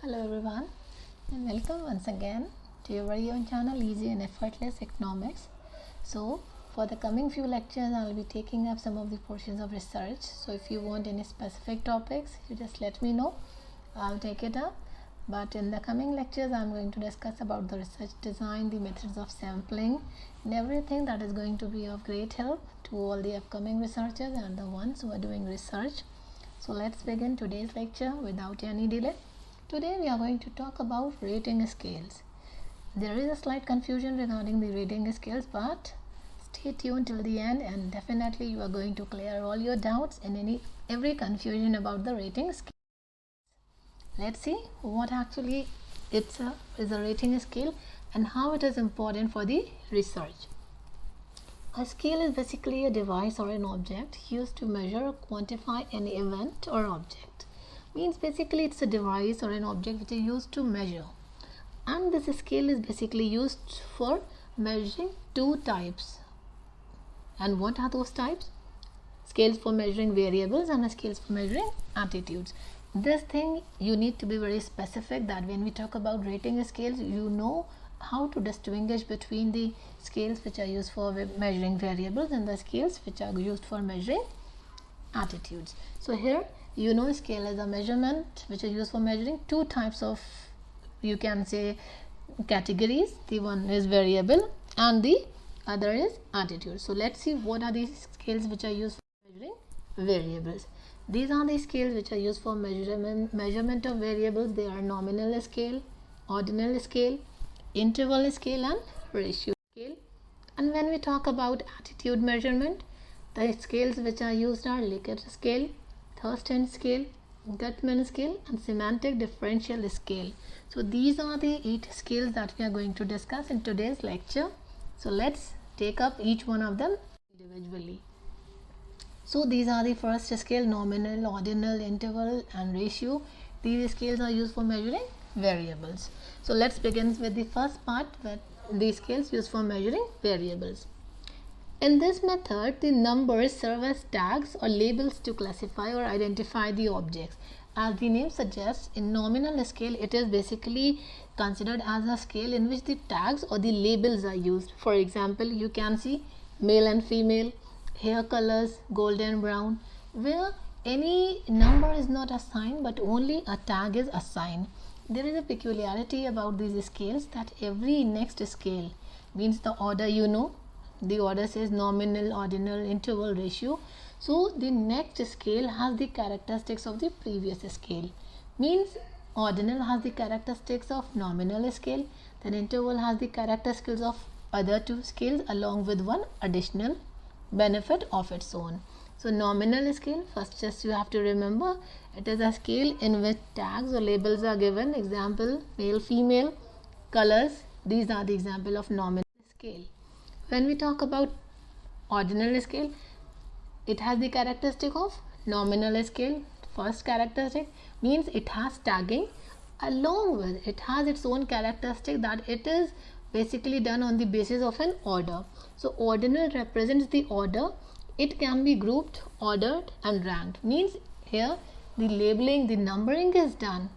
Hello everyone and welcome once again to your very own channel Easy and Effortless Economics. So for the coming few lectures I'll be taking up some of the portions of research. So if you want any specific topics, you just let me know, I'll take it up. But in the coming lectures I'm going to discuss about the research design, the methods of sampling and everything that is going to be of great help to all the upcoming researchers and the ones who are doing research. So let's begin today's lecture without any delay. Today we are going to talk about rating scales. There is a slight confusion regarding the rating scales, but stay tuned till the end and definitely you are going to clear all your doubts and every confusion about the rating scale. Let's see what actually is a rating scale and how it is important for the research. A scale is basically a device or an object used to measure or quantify an event or object. Means basically it's a device or an object which is used to measure, and this scale is basically used for measuring two types. And what are those types? Scales for measuring variables and scales for measuring attitudes. This thing you need to be very specific, that when we talk about rating scales, you know how to distinguish between the scales which are used for measuring variables and the scales which are used for measuring attitudes. So here you know scale is a measurement which is used for measuring two types of, you can say, categories. The one is variable and the other is attitude. So let's see what are these scales which are used for measuring variables. These are the scales which are used for measurement of variables. They are nominal scale, ordinal scale, interval scale and ratio scale. And when we talk about attitude measurement, the scales which are used are Likert scale, Thurston scale, Guttman scale and semantic differential scale. So these are the 8 scales that we are going to discuss in today's lecture. So let's take up each one of them individually. So these are the first scale: nominal, ordinal, interval and ratio. These scales are used for measuring variables. So let's begin with the first part, where these scales used for measuring variables. In this method, the numbers serve as tags or labels to classify or identify the objects. As the name suggests, in nominal scale, it is basically considered as a scale in which the tags or the labels are used. For example, you can see male and female, hair colors, gold and brown, where any number is not assigned but only a tag is assigned. There is a peculiarity about these scales that every next scale, means the order, you know, the order says nominal, ordinal, interval, ratio. So the next scale has the characteristics of the previous scale. Means ordinal has the characteristics of nominal scale, then interval has the characteristics of other two scales along with one additional benefit of its own. So nominal scale, first just you have to remember, it is a scale in which tags or labels are given. Example, male, female, colors. These are the example of nominal scale. When we talk about ordinal scale, it has the characteristic of nominal scale. First characteristic means it has tagging, along with it has its own characteristic that it is basically done on the basis of an order. So ordinal represents the order. It can be grouped, ordered and ranked. Means here the labeling, the numbering is done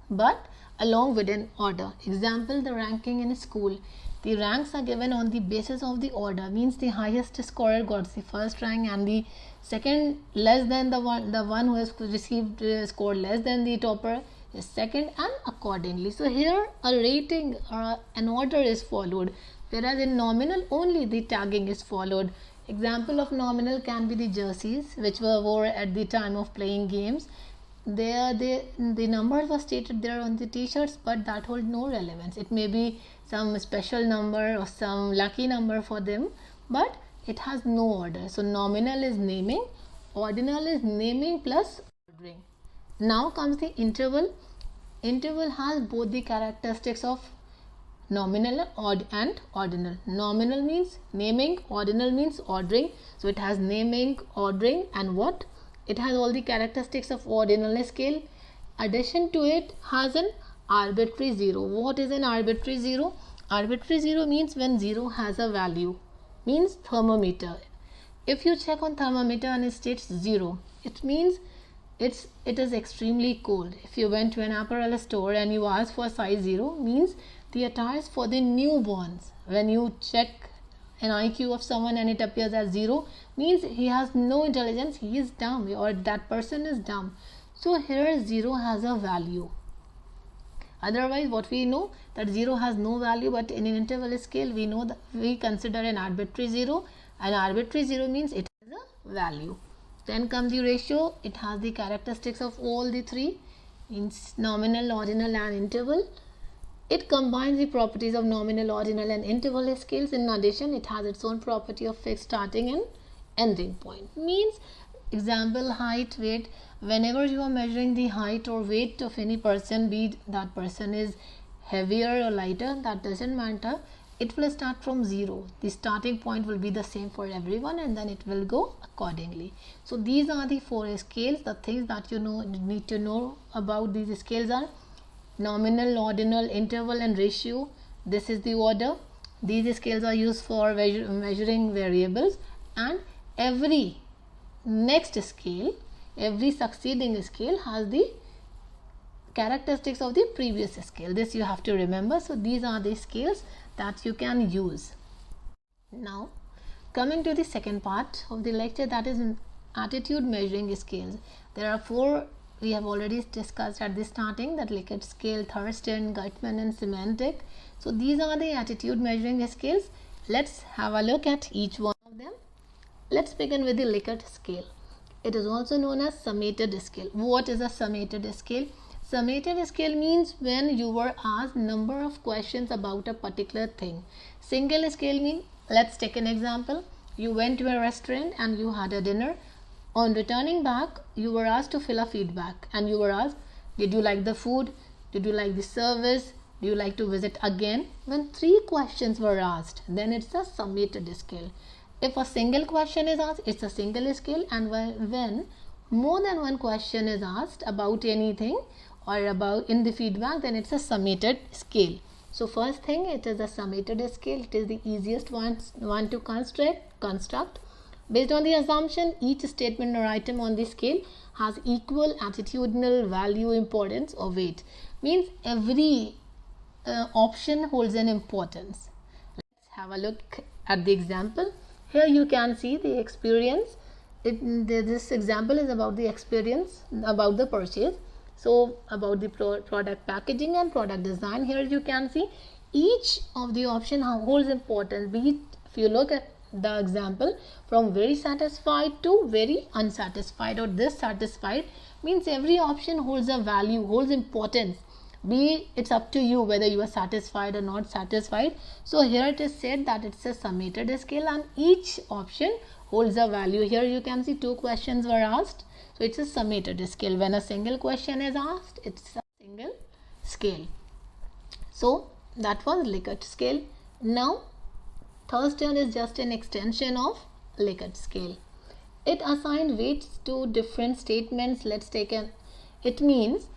but along with an order. Example, the ranking in a school. The ranks are given on the basis of the order. Means the highest scorer got the first rank and the second less than the one who has received scored less than the topper is second, and accordingly. So here a rating or an order is followed, whereas in nominal only the tagging is followed. Example of nominal can be the jerseys which were worn at the time of playing games. There the numbers were stated there on the t-shirts, but that holds no relevance. It may be some special number or some lucky number for them, but it has no order. So nominal is naming, ordinal is naming plus ordering. Now comes the interval. Interval has both the characteristics of nominal and ordinal. Nominal means naming, ordinal means ordering. So it has naming, ordering and what? It has all the characteristics of ordinal scale. Addition to it has an arbitrary zero. What is an arbitrary zero? Arbitrary zero means when zero has a value. Means thermometer. If you check on thermometer and it states 0, it means it is extremely cold. If you went to an apparel store and you asked for size 0, means the attire is for the newborns. When you check an IQ of someone and it appears as 0, means he has no intelligence, he is dumb, or that person is dumb. So here 0 has a value. Otherwise, what we know that 0 has no value, but in an interval scale we know that we consider an arbitrary 0. An arbitrary 0 means it has a value. Then comes the ratio. It has the characteristics of all the three, means nominal, ordinal and interval. It combines the properties of nominal, ordinal and interval scales. In addition, it has its own property of fixed starting and ending point. Means, example, height, weight. Whenever you are measuring the height or weight of any person, be that person is heavier or lighter, that doesn't matter. It will start from 0. The starting point will be the same for everyone, and then it will go accordingly. So these are the 4 scales. The things that you need to know about these scales are nominal, ordinal, interval and ratio. This is the order. These scales are used for measuring variables, and every next scale, every succeeding scale has the characteristics of the previous scale. This you have to remember. So these are the scales that you can use. Now coming to the second part of the lecture, that is attitude measuring scales. There are 4 we have already discussed at the starting, that Likert scale, Thurston, Gutmann and semantic. So these are the attitude measuring scales. Let's have a look at each one of them. Let's begin with the Likert scale. It is also known as summated scale. What is a summated scale? Summated scale means when you were asked number of questions about a particular thing. Single scale means, let's take an example. You went to a restaurant and you had a dinner. On returning back, you were asked to fill a feedback, and you were asked, did you like the food? Did you like the service? Do you like to visit again? When 3 questions were asked, then it's a summated scale. If a single question is asked, it's a single scale, and when more than one question is asked about anything or about in the feedback, then it's a summated scale. So first thing, it is a summated scale. It is the easiest one to construct. Based on the assumption, each statement or item on the scale has equal attitudinal value, importance or weight. Means every option holds an importance. Let's have a look at the example. Here you can see the experience. This example is about the experience, about the purchase. So about the product packaging and product design. Here you can see each of the option holds importance. Be it, if you look at the example, from very satisfied to very unsatisfied or dissatisfied, means every option holds a value, holds importance. It's up to you whether you are satisfied or not satisfied. So here it is said that it's a summated scale and each option holds a value. Here you can see 2 questions were asked, so it's a summated scale. When a single question is asked, it's a single scale. So that was Likert scale. Now Thurston is just an extension of Likert scale. It assigned weights to different statements. Let's take it means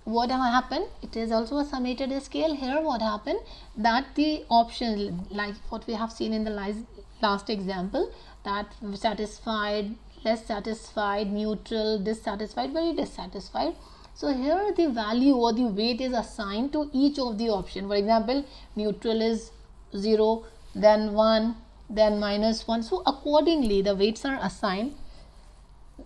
what happened, it is also a summated scale. Here what happened, that the options like what we have seen in the last example, that satisfied, less satisfied, neutral, dissatisfied, very dissatisfied. So here the value or the weight is assigned to each of the option. For example, neutral is 0, then 1, then -1. So accordingly the weights are assigned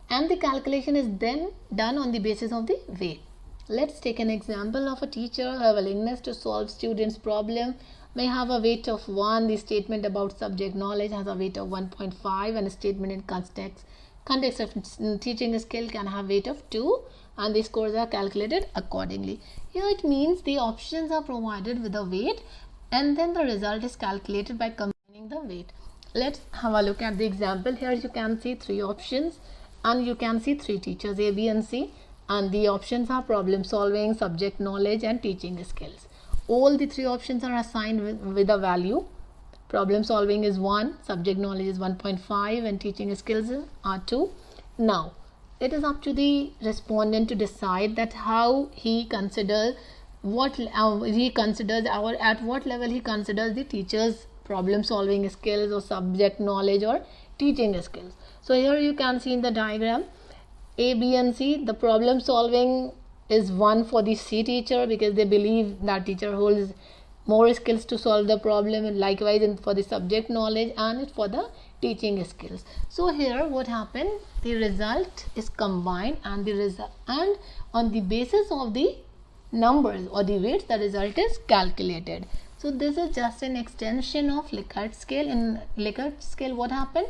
and the calculation is then done on the basis of the weight. Let's take an example of a teacher. Her willingness to solve students' problem may have a weight of 1. The statement about subject knowledge has a weight of 1.5, and a statement in context of teaching skill can have weight of 2, and the scores are calculated accordingly. Here it means the options are provided with a weight and then the result is calculated by combining the weight. Let's have a look at the example. Here you can see 3 options and you can see 3 teachers, A, B and C, and the options are problem solving, subject knowledge and teaching skills. All the 3 options are assigned with a value. Problem solving is 1, subject knowledge is 1.5 and teaching skills are 2. Now it is up to the respondent to decide that how he considers at what level he considers the teacher's problem solving skills or subject knowledge or teaching skills. So here you can see in the diagram, A, B and C. The problem solving is one for the C teacher because they believe that teacher holds more skills to solve the problem, and likewise for the subject knowledge and for the teaching skills. So here what happened, the result is combined and the result, and on the basis of the numbers or the weights, the result is calculated. So this is just an extension of Likert scale. In Likert scale what happened,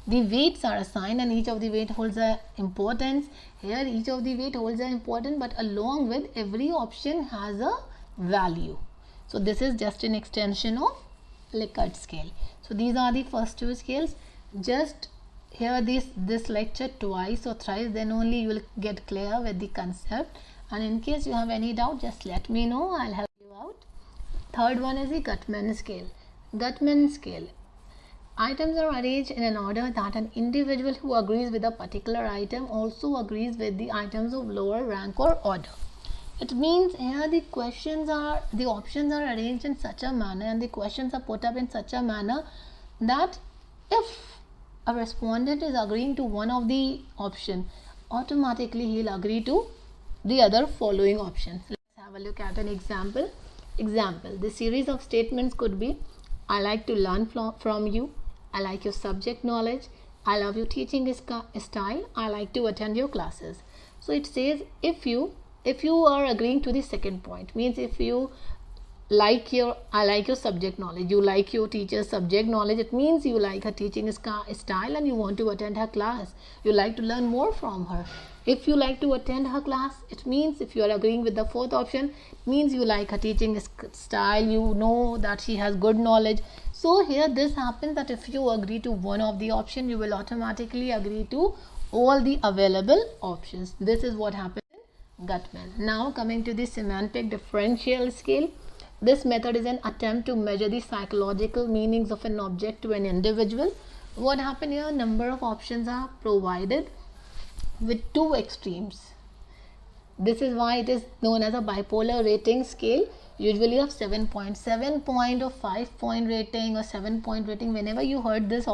the weights are assigned and each of the weight holds a importance. Here each of the weight holds an importance, but along with every option has a value. So this is just an extension of Likert scale. So these are the first two scales. Just hear this lecture twice or thrice, then only you will get clear with the concept. And in case you have any doubt, just let me know, I'll help you out. Third one is the Gutmann scale. Gutmann scale. Items are arranged in an order that an individual who agrees with a particular item also agrees with the items of lower rank or order. It means here the options are arranged in such a manner and the questions are put up in such a manner that if a respondent is agreeing to one of the option, automatically he'll agree to the other following options. Let's have a look at an example. The series of statements could be: I like to learn from you, I like your subject knowledge, I love your teaching style, I like to attend your classes. So it says if you are agreeing to the second point, means if you I like your subject knowledge, you like your teacher's subject knowledge, it means you like her teaching style and you want to attend her class, you like to learn more from her. If you like to attend her class, it means if you are agreeing with the fourth option, it means you like her teaching style, you know that she has good knowledge. So here this happens that if you agree to one of the option, you will automatically agree to all the available options. This is what happens in Gutmann. Now coming to the semantic differential scale. This method is an attempt to measure the psychological meanings of an object to an individual. What happened here, number of options are provided with two extremes. This is why it is known as a bipolar rating scale, usually of 7 point or 5 point rating or 7 point rating. Whenever you heard this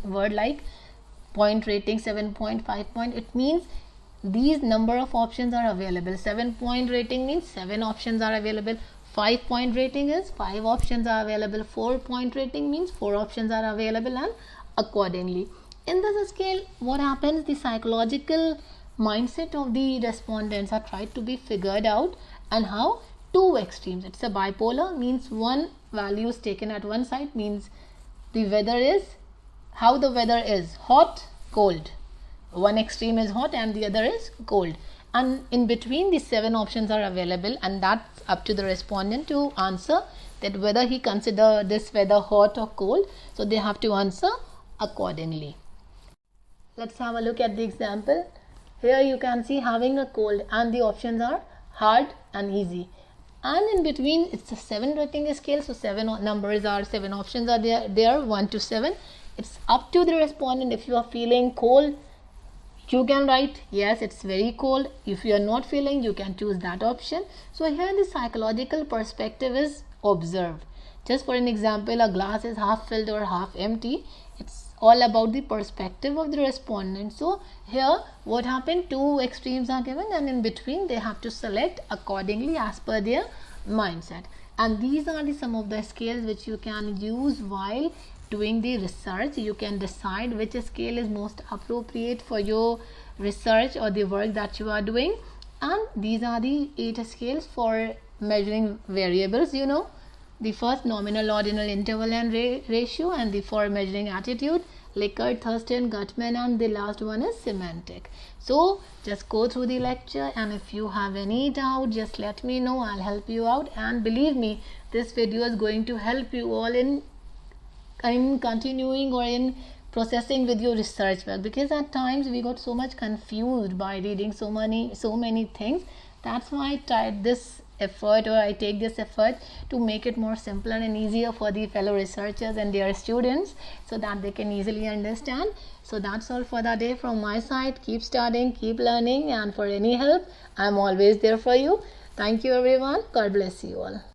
word like point rating, 7 point, 5 point, it means these number of options are available. 7 point rating means 7 options are available. 5 point rating is 5 options are available. 4 point rating means 4 options are available, and accordingly. In this scale, what happens, the psychological mindset of the respondents are tried to be figured out, and how two extremes. It's a bipolar, means one value is taken at one side, means the weather is, how the weather is, hot, cold. One extreme is hot and the other is cold, and in between the 7 options are available, and that's up to the respondent to answer that whether he consider this weather hot or cold. So they have to answer accordingly. Let's have a look at the example. Here you can see having a cold, and the options are hard and easy, and in between it's a 7 rating scale, so 7 options are there 1 to 7. It's up to the respondent. If you are feeling cold, you can write yes, it's very cold. If you are not feeling, you can choose that option. So here the psychological perspective is observed. Just for an example, a glass is half filled or half empty. It's all about the perspective of the respondent. So here what happened, two extremes are given, and in between they have to select accordingly as per their mindset. And these are some of the scales which you can use while doing the research. You can decide which scale is most appropriate for your research or the work that you are doing. And these are the 8 scales for measuring variables, the first nominal, ordinal, interval and ratio, and the for measuring attitude, Likert, Thurston, Gutmann, and the last one is semantic. So just go through the lecture, and if you have any doubt, just let me know, I'll help you out. And believe me, this video is going to help you all in continuing or in processing with your research work, because at times we got so much confused by reading so many things. That's why I tried this effort, or I take this effort to make it more simpler and easier for the fellow researchers and their students, so that they can easily understand. So that's all for the day from my side. Keep studying, keep learning, and for any help, I'm always there for you. Thank you everyone. God bless you all.